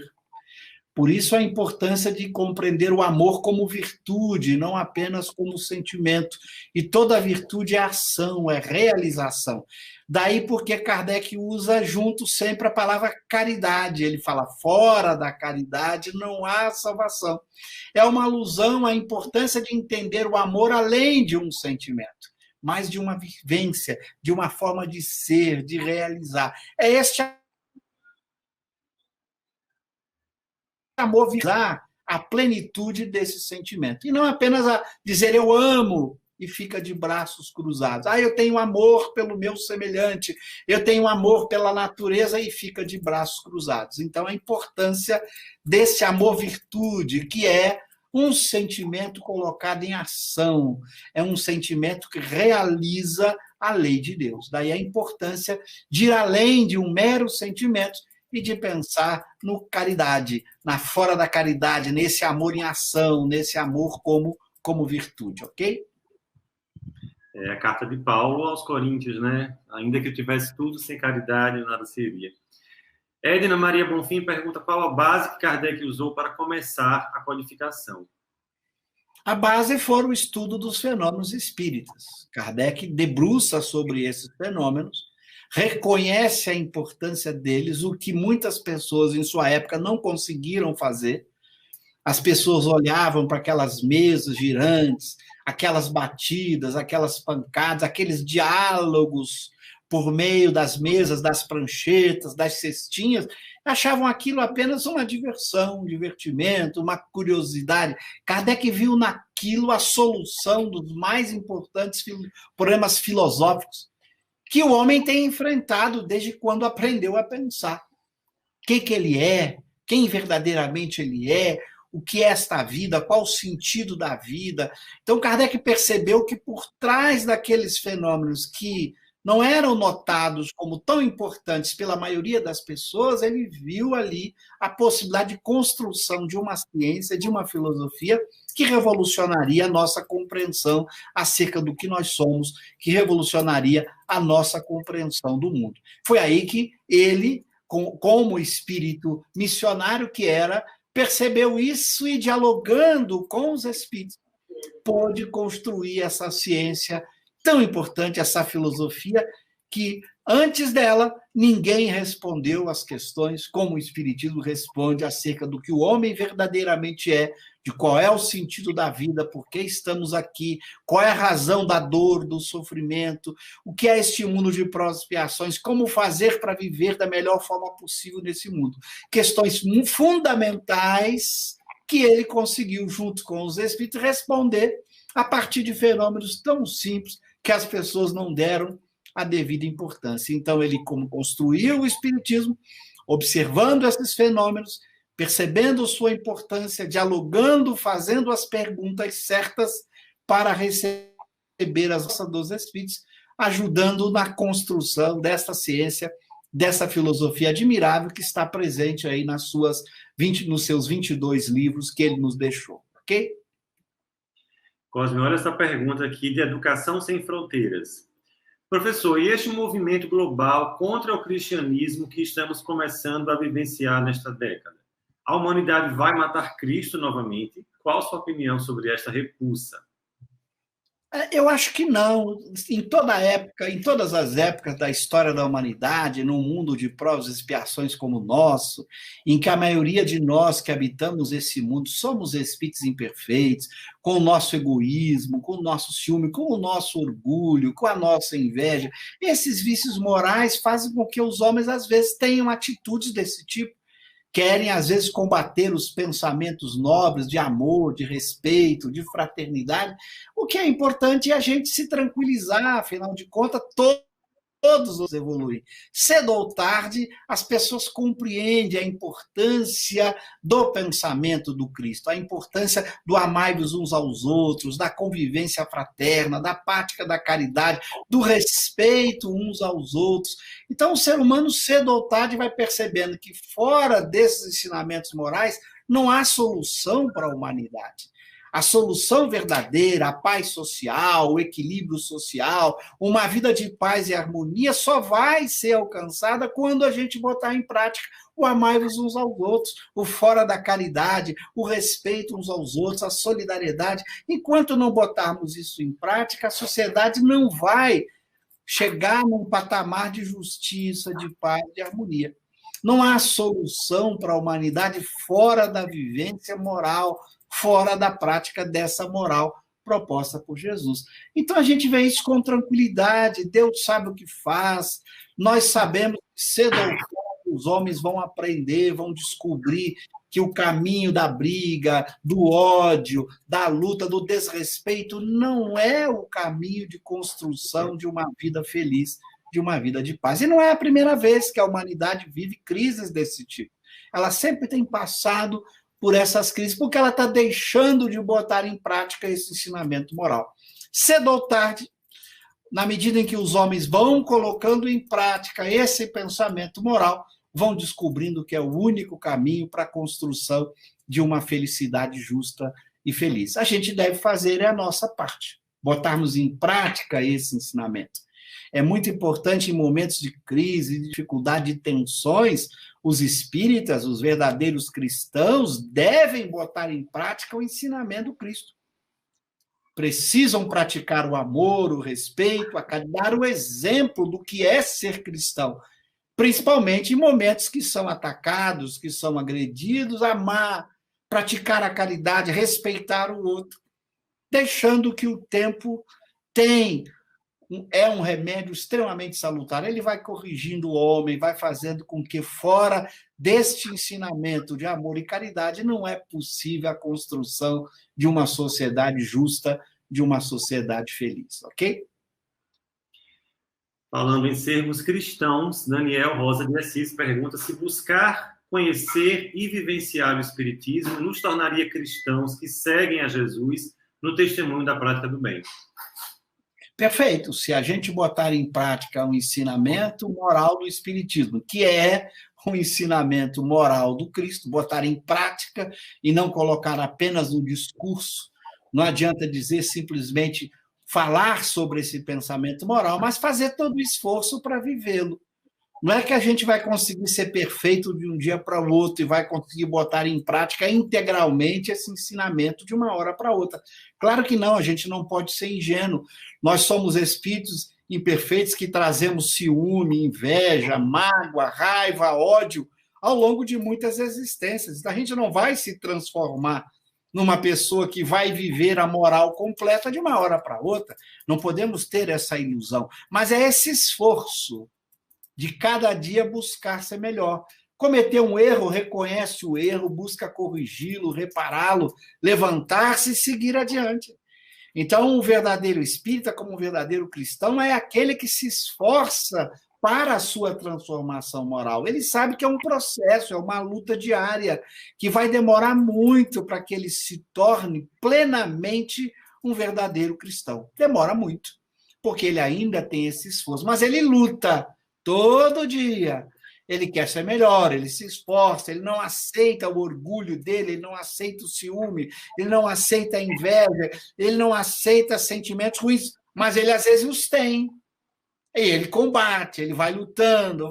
Por isso a importância de compreender o amor como virtude, não apenas como sentimento. E toda virtude é ação, é realização. Daí porque Kardec usa junto sempre a palavra caridade. Ele fala, fora da caridade não há salvação. É uma alusão à importância de entender o amor além de um sentimento, mas de uma vivência, de uma forma de ser, de realizar. É este amor visar a plenitude desse sentimento. E não apenas a dizer eu amo e fica de braços cruzados. Eu tenho amor pelo meu semelhante, eu tenho amor pela natureza e fica de braços cruzados. Então, a importância desse amor-virtude, que é um sentimento colocado em ação, é um sentimento que realiza a lei de Deus. Daí a importância de ir além de um mero sentimento e de pensar no caridade, na fora da caridade, nesse amor em ação, nesse amor como virtude, ok? É a carta de Paulo aos Coríntios, né? Ainda que eu tivesse tudo sem caridade, nada seria. Edna Maria Bonfim pergunta qual a base que Kardec usou para começar a codificação. A base foi o estudo dos fenômenos espíritas. Kardec debruça sobre esses fenômenos, reconhece a importância deles, o que muitas pessoas em sua época não conseguiram fazer. As pessoas olhavam para aquelas mesas girantes, aquelas batidas, aquelas pancadas, aqueles diálogos por meio das mesas, das pranchetas, das cestinhas, achavam aquilo apenas uma diversão, um divertimento, uma curiosidade. Kardec viu naquilo a solução dos mais importantes problemas filosóficos que o homem tem enfrentado desde quando aprendeu a pensar. O que ele é, quem verdadeiramente ele é, o que é esta vida, qual o sentido da vida. Então, Kardec percebeu que por trás daqueles fenômenos que não eram notados como tão importantes pela maioria das pessoas, ele viu ali a possibilidade de construção de uma ciência, de uma filosofia que revolucionaria a nossa compreensão acerca do que nós somos, que revolucionaria a nossa compreensão do mundo. Foi aí que ele, como espírito missionário que era, percebeu isso e, dialogando com os espíritos, pôde construir essa ciência tão importante, essa filosofia, que antes dela ninguém respondeu às questões como o Espiritismo responde acerca do que o homem verdadeiramente é, de qual é o sentido da vida, por que estamos aqui, qual é a razão da dor, do sofrimento, o que é este mundo de provas e expiações, como fazer para viver da melhor forma possível nesse mundo. Questões fundamentais que ele conseguiu, junto com os espíritos, responder a partir de fenômenos tão simples que as pessoas não deram a devida importância. Então, ele como construiu o espiritismo, observando esses fenômenos, percebendo sua importância, dialogando, fazendo as perguntas certas para receber as nossas dos espíritos, ajudando na construção dessa ciência, dessa filosofia admirável que está presente aí nos seus 22 livros que ele nos deixou, ok? Cosme, olha essa pergunta aqui de Educação Sem Fronteiras. Professor, e este movimento global contra o cristianismo que estamos começando a vivenciar nesta década? A humanidade vai matar Cristo novamente? Qual a sua opinião sobre esta repulsa? Eu acho que não. Em toda época, em todas as épocas da história da humanidade, num mundo de provas e expiações como o nosso, em que a maioria de nós que habitamos esse mundo somos espíritos imperfeitos, com o nosso egoísmo, com o nosso ciúme, com o nosso orgulho, com a nossa inveja, esses vícios morais fazem com que os homens, às vezes, tenham atitudes desse tipo. Querem, às vezes, combater os pensamentos nobres de amor, de respeito, de fraternidade. O que é importante é a gente se tranquilizar, afinal de contas, todos evoluem. Cedo ou tarde, as pessoas compreendem a importância do pensamento do Cristo, a importância do amai-vos uns aos outros, da convivência fraterna, da prática da caridade, do respeito uns aos outros. Então, o ser humano, cedo ou tarde, vai percebendo que fora desses ensinamentos morais não há solução para a humanidade. A solução verdadeira, a paz social, o equilíbrio social, uma vida de paz e harmonia só vai ser alcançada quando a gente botar em prática o amai-vos uns aos outros, o fora da caridade, o respeito uns aos outros, a solidariedade. Enquanto não botarmos isso em prática, a sociedade não vai chegar num patamar de justiça, de paz, de harmonia. Não há solução para a humanidade fora da vivência moral, fora da prática dessa moral proposta por Jesus. Então a gente vê isso com tranquilidade, Deus sabe o que faz, nós sabemos que cedo ou tarde os homens vão aprender, vão descobrir que o caminho da briga, do ódio, da luta, do desrespeito não é o caminho de construção de uma vida feliz, de uma vida de paz. E não é a primeira vez que a humanidade vive crises desse tipo. Ela sempre tem passado por essas crises, porque ela está deixando de botar em prática esse ensinamento moral. Cedo ou tarde, na medida em que os homens vão colocando em prática esse pensamento moral, vão descobrindo que é o único caminho para a construção de uma felicidade justa e feliz. A gente deve fazer a nossa parte, botarmos em prática esse ensinamento. É muito importante em momentos de crise, de dificuldade, de tensões, os espíritas, os verdadeiros cristãos, devem botar em prática o ensinamento do Cristo. Precisam praticar o amor, o respeito, a caridade, dar o exemplo do que é ser cristão, principalmente em momentos que são atacados, que são agredidos, amar, praticar a caridade, respeitar o outro, deixando que o tempo é um remédio extremamente salutar. Ele vai corrigindo o homem, vai fazendo com que, fora deste ensinamento de amor e caridade, não é possível a construção de uma sociedade justa, de uma sociedade feliz, ok? Falando em sermos cristãos, Daniel Rosa de Assis pergunta se buscar conhecer e vivenciar o Espiritismo nos tornaria cristãos que seguem a Jesus no testemunho da prática do bem. Perfeito. Se a gente botar em prática o ensinamento moral do Espiritismo, que é o ensinamento moral do Cristo, botar em prática e não colocar apenas no discurso, não adianta dizer simplesmente falar sobre esse pensamento moral, mas fazer todo o esforço para vivê-lo. Não é que a gente vai conseguir ser perfeito de um dia para o outro e vai conseguir botar em prática integralmente esse ensinamento de uma hora para outra. Claro que não, a gente não pode ser ingênuo. Nós somos espíritos imperfeitos que trazemos ciúme, inveja, mágoa, raiva, ódio ao longo de muitas existências. Então, a gente não vai se transformar numa pessoa que vai viver a moral completa de uma hora para outra. Não podemos ter essa ilusão. Mas é esse esforço de cada dia buscar ser melhor. Cometer um erro, reconhece o erro, busca corrigi-lo, repará-lo, levantar-se e seguir adiante. Então, o verdadeiro espírita, como o verdadeiro cristão, é aquele que se esforça para a sua transformação moral. Ele sabe que é um processo, é uma luta diária, que vai demorar muito para que ele se torne plenamente um verdadeiro cristão. Demora muito, porque ele ainda tem esse esforço, mas ele luta todo dia. Ele quer ser melhor, ele se esforça, ele não aceita o orgulho dele, ele não aceita o ciúme, ele não aceita a inveja, ele não aceita sentimentos ruins, mas ele às vezes os tem. E ele combate, ele vai lutando,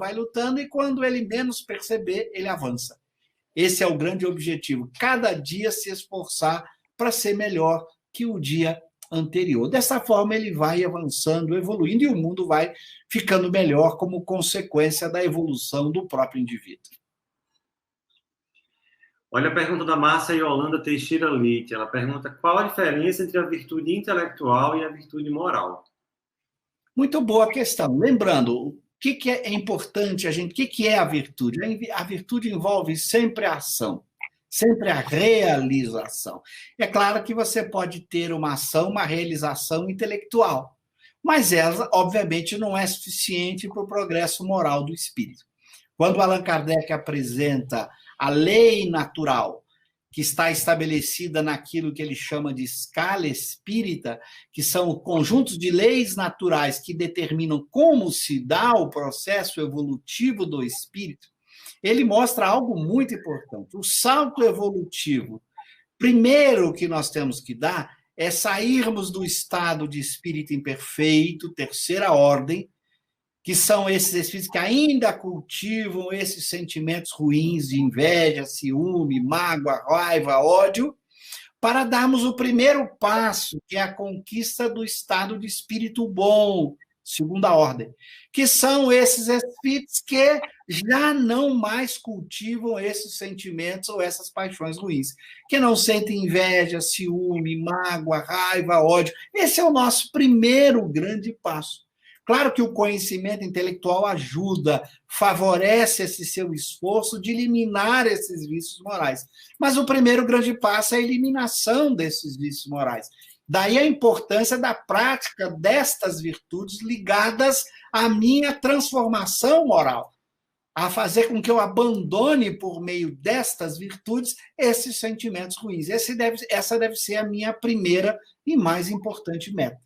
e quando ele menos perceber, ele avança. Esse é o grande objetivo. Cada dia se esforçar para ser melhor que o dia anterior. Dessa forma, ele vai avançando, evoluindo, e o mundo vai ficando melhor como consequência da evolução do próprio indivíduo. Olha a pergunta da Márcia Yolanda Teixeira Leite. Ela pergunta qual a diferença entre a virtude intelectual e a virtude moral. Muito boa questão. Lembrando, o que é importante a gente, o que é a virtude? A virtude envolve sempre a ação, sempre a realização. É claro que você pode ter uma ação, uma realização intelectual, mas ela, obviamente, não é suficiente para o progresso moral do espírito. Quando Allan Kardec apresenta a lei natural, que está estabelecida naquilo que ele chama de escala espírita, que são conjuntos de leis naturais que determinam como se dá o processo evolutivo do espírito, ele mostra algo muito importante. O salto evolutivo, primeiro que nós temos que dar, é sairmos do estado de espírito imperfeito, terceira ordem, que são esses espíritos que ainda cultivam esses sentimentos ruins de inveja, ciúme, mágoa, raiva, ódio, para darmos o primeiro passo, que é a conquista do estado de espírito bom, segunda ordem, que são esses espíritos que já não mais cultivam esses sentimentos ou essas paixões ruins, que não sentem inveja, ciúme, mágoa, raiva, ódio. Esse é o nosso primeiro grande passo. Claro que o conhecimento intelectual ajuda, favorece esse seu esforço de eliminar esses vícios morais. Mas o primeiro grande passo é a eliminação desses vícios morais. Daí a importância da prática destas virtudes ligadas à minha transformação moral, a fazer com que eu abandone, por meio destas virtudes, esses sentimentos ruins. Essa deve ser a minha primeira e mais importante meta.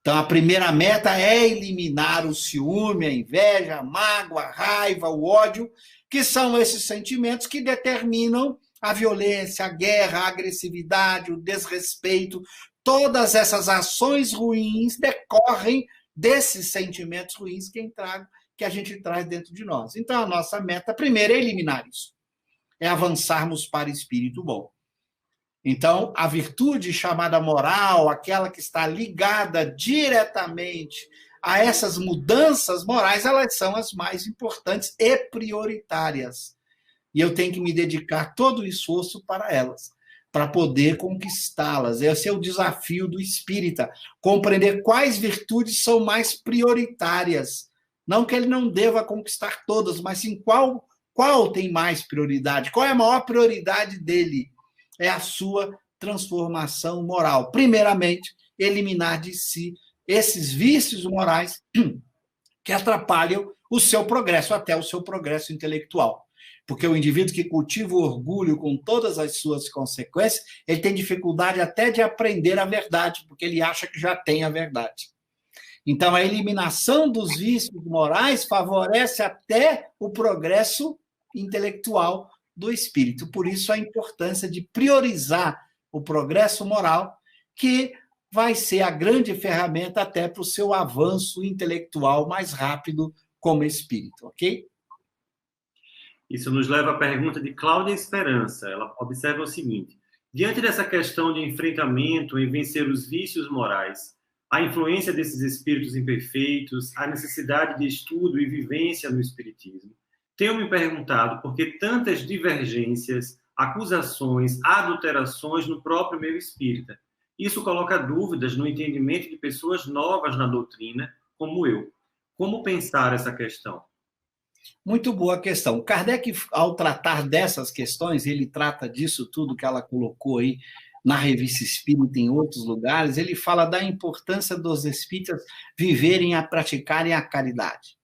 Então, a primeira meta é eliminar o ciúme, a inveja, a mágoa, a raiva, o ódio, que são esses sentimentos que determinam a violência, a guerra, a agressividade, o desrespeito. Todas essas ações ruins decorrem desses sentimentos ruins que a gente traz dentro de nós. Então, a nossa meta, primeiro, é eliminar isso. É avançarmos para o espírito bom. Então, a virtude chamada moral, aquela que está ligada diretamente a essas mudanças morais, elas são as mais importantes e prioritárias. E eu tenho que me dedicar todo o esforço para elas, para poder conquistá-las. Esse é o desafio do espírita, compreender quais virtudes são mais prioritárias. Não que ele não deva conquistar todas, mas sim qual tem mais prioridade, qual é a maior prioridade dele. É a sua transformação moral. Primeiramente, eliminar de si esses vícios morais que atrapalham o seu progresso, até o seu progresso intelectual. Porque o indivíduo que cultiva o orgulho com todas as suas consequências, ele tem dificuldade até de aprender a verdade, porque ele acha que já tem a verdade. Então, a eliminação dos vícios morais favorece até o progresso intelectual do espírito. Por isso, a importância de priorizar o progresso moral, que vai ser a grande ferramenta até para o seu avanço intelectual mais rápido como espírito, ok? Isso nos leva à pergunta de Cláudia Esperança. Ela observa o seguinte: diante dessa questão de enfrentamento em vencer os vícios morais, a influência desses espíritos imperfeitos, a necessidade de estudo e vivência no espiritismo, tenho me perguntado por que tantas divergências, acusações, adulterações no próprio meio espírita. Isso coloca dúvidas no entendimento de pessoas novas na doutrina, como eu. Como pensar essa questão? Muito boa questão. Kardec, ao tratar dessas questões, ele trata disso tudo que ela colocou aí na Revista Espírita e em outros lugares, ele fala da importância dos espíritas viverem e praticarem a caridade.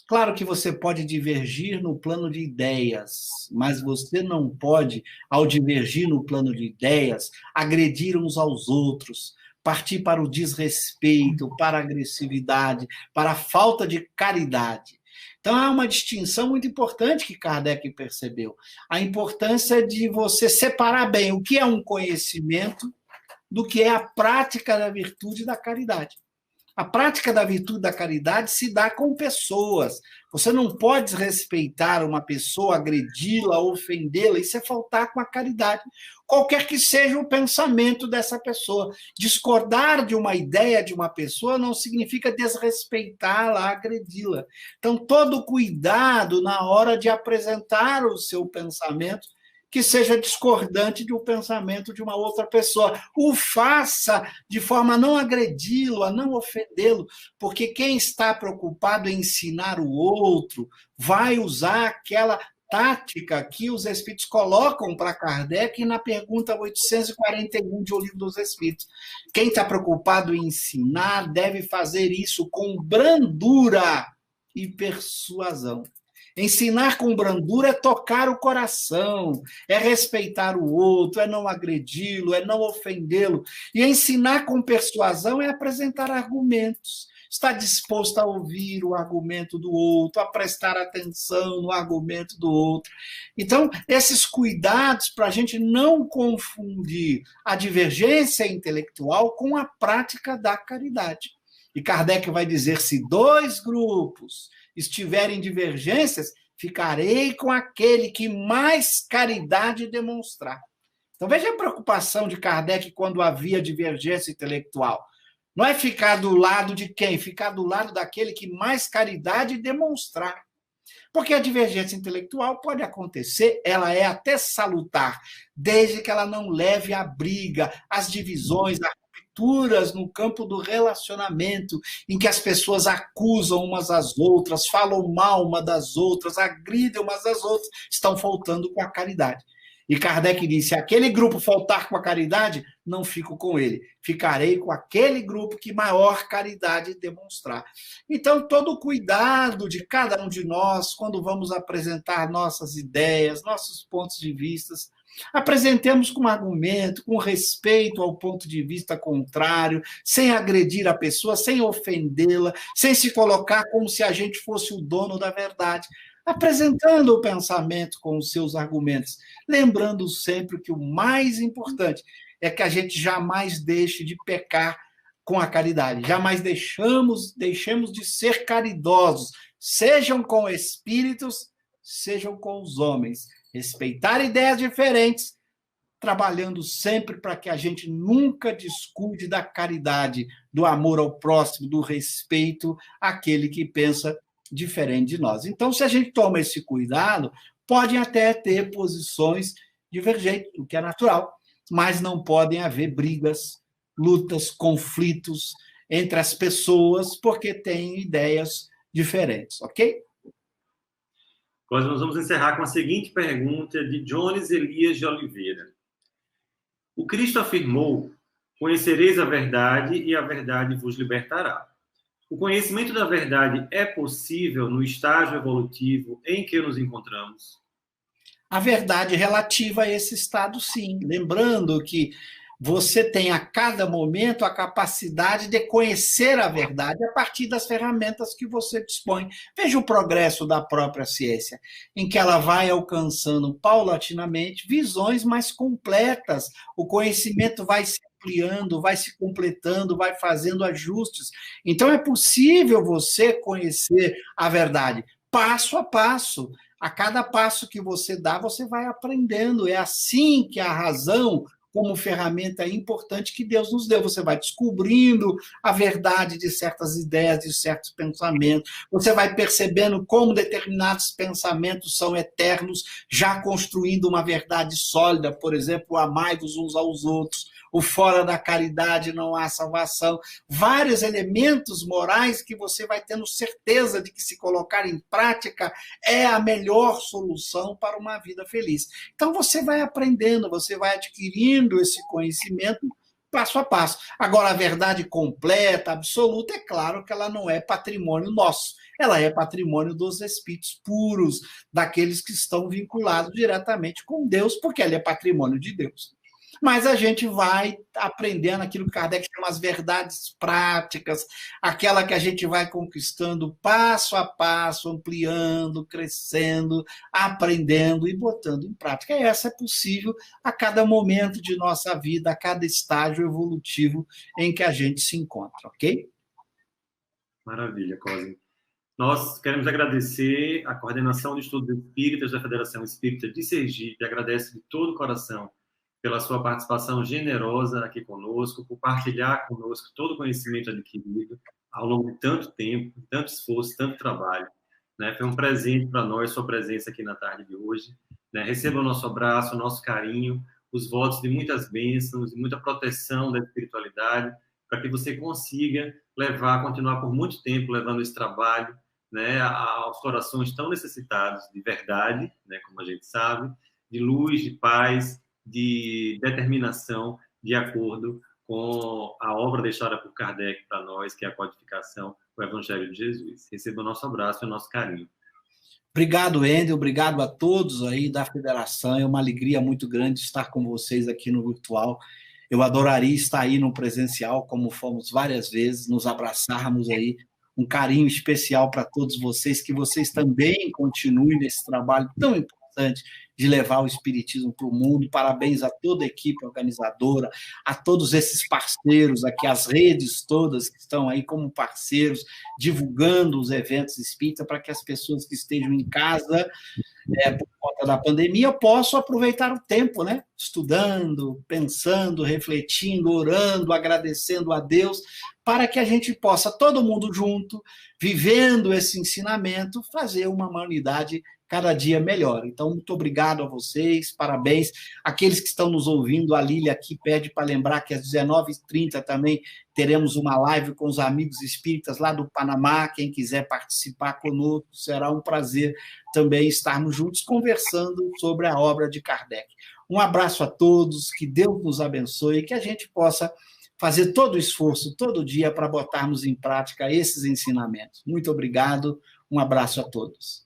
Claro que você pode divergir no plano de ideias, mas você não pode, ao divergir no plano de ideias, agredir uns aos outros, partir para o desrespeito, para a agressividade, para a falta de caridade. Então, há uma distinção muito importante que Kardec percebeu. A importância de você separar bem o que é um conhecimento do que é a prática da virtude e da caridade. A prática da virtude da caridade se dá com pessoas. Você não pode desrespeitar uma pessoa, agredi-la, ofendê-la, isso é faltar com a caridade. Qualquer que seja o pensamento dessa pessoa. Discordar de uma ideia de uma pessoa não significa desrespeitá-la, agredi-la. Então, todo cuidado na hora de apresentar o seu pensamento que seja discordante do pensamento de uma outra pessoa. O faça de forma a não agredi-lo, a não ofendê-lo, porque quem está preocupado em ensinar o outro vai usar aquela tática que os Espíritos colocam para Kardec na pergunta 841 de O Livro dos Espíritos. Quem está preocupado em ensinar deve fazer isso com brandura e persuasão. Ensinar com brandura é tocar o coração, é respeitar o outro, é não agredi-lo, é não ofendê-lo. E ensinar com persuasão é apresentar argumentos. Está disposto a ouvir o argumento do outro, a prestar atenção no argumento do outro. Então, esses cuidados para a gente não confundir a divergência intelectual com a prática da caridade. E Kardec vai dizer, se dois grupos estiverem divergências, ficarei com aquele que mais caridade demonstrar. Então, veja a preocupação de Kardec quando havia divergência intelectual. Não é ficar do lado de quem? Ficar do lado daquele que mais caridade demonstrar. Porque a divergência intelectual pode acontecer, ela é até salutar, desde que ela não leve à briga, às divisões, a rupturas no campo do relacionamento, em que as pessoas acusam umas às outras, falam mal uma das outras, agridem umas às outras, estão faltando com a caridade. E Kardec disse, se aquele grupo faltar com a caridade, não fico com ele. Ficarei com aquele grupo que maior caridade demonstrar. Então, todo o cuidado de cada um de nós, quando vamos apresentar nossas ideias, nossos pontos de vista, apresentemos com argumento, com respeito ao ponto de vista contrário, sem agredir a pessoa, sem ofendê-la, sem se colocar como se a gente fosse o dono da verdade, apresentando o pensamento com os seus argumentos, lembrando sempre que o mais importante é que a gente jamais deixe de pecar com a caridade, jamais deixemos de ser caridosos, sejam com espíritos, sejam com os homens, respeitar ideias diferentes, trabalhando sempre para que a gente nunca descuide da caridade, do amor ao próximo, do respeito àquele que pensa diferente de nós. Então, se a gente toma esse cuidado, podem até ter posições divergentes, o que é natural, mas não podem haver brigas, lutas, conflitos entre as pessoas, porque têm ideias diferentes, ok? Agora nós vamos encerrar com a seguinte pergunta de Jones Elias de Oliveira. O Cristo afirmou, conhecereis a verdade e a verdade vos libertará. O conhecimento da verdade é possível no estágio evolutivo em que nos encontramos? A verdade relativa a esse estado, sim. Lembrando que você tem a cada momento a capacidade de conhecer a verdade a partir das ferramentas que você dispõe. Veja o progresso da própria ciência, em que ela vai alcançando paulatinamente visões mais completas. O conhecimento vai se ampliando, vai se completando, vai fazendo ajustes. Então é possível você conhecer a verdade passo a passo. A cada passo que você dá, você vai aprendendo. É assim que a razão, como ferramenta importante que Deus nos deu. Você vai descobrindo a verdade de certas ideias, de certos pensamentos. Você vai percebendo como determinados pensamentos são eternos, já construindo uma verdade sólida. Por exemplo, amai-vos uns aos outros. O fora da caridade não há salvação. Vários elementos morais que você vai tendo certeza de que, se colocar em prática, é a melhor solução para uma vida feliz. Então, você vai aprendendo, você vai adquirindo esse conhecimento passo a passo. Agora, a verdade completa, absoluta, é claro que ela não é patrimônio nosso. Ela é patrimônio dos espíritos puros, daqueles que estão vinculados diretamente com Deus, porque ela é patrimônio de Deus. Mas a gente vai aprendendo aquilo que Kardec chama as verdades práticas, aquela que a gente vai conquistando passo a passo, ampliando, crescendo, aprendendo e botando em prática. E essa é possível a cada momento de nossa vida, a cada estágio evolutivo em que a gente se encontra, ok? Maravilha, Cosme. Nós queremos agradecer a coordenação de estudos espíritas da Federação Espírita de Sergipe, agradece de todo o coração pela sua participação generosa aqui conosco, por partilhar conosco todo o conhecimento adquirido ao longo de tanto tempo, tanto esforço, tanto trabalho. Né? Foi um presente para nós sua presença aqui na tarde de hoje. Né? Receba o nosso abraço, o nosso carinho, os votos de muitas bênçãos, de muita proteção da espiritualidade, para que você consiga continuar por muito tempo levando esse trabalho, né, aos corações tão necessitados de verdade, né, como a gente sabe, de luz, de paz, de determinação, de acordo com a obra deixada por Kardec para nós, que é a codificação do Evangelho de Jesus. Receba o nosso abraço e o nosso carinho. Obrigado, Wendel, obrigado a todos aí da Federação, é uma alegria muito grande estar com vocês aqui no virtual. Eu adoraria estar aí no presencial, como fomos várias vezes, nos abraçarmos aí. Um carinho especial para todos vocês, que vocês também continuem nesse trabalho tão importante de levar o Espiritismo para o mundo. Parabéns a toda a equipe organizadora, a todos esses parceiros aqui, as redes todas que estão aí como parceiros, divulgando os eventos espíritas para que as pessoas que estejam em casa por conta da pandemia possam aproveitar o tempo, né? Estudando, pensando, refletindo, orando, agradecendo a Deus, para que a gente possa, todo mundo junto, vivendo esse ensinamento, fazer uma humanidade cada dia melhor. Então, muito obrigado a vocês, parabéns. Aqueles que estão nos ouvindo, a Lília aqui pede para lembrar que às 19h30 também teremos uma live com os amigos espíritas lá do Panamá. Quem quiser participar conosco, será um prazer também estarmos juntos conversando sobre a obra de Kardec. Um abraço a todos, que Deus nos abençoe, que a gente possa fazer todo o esforço, todo dia, para botarmos em prática esses ensinamentos. Muito obrigado, um abraço a todos.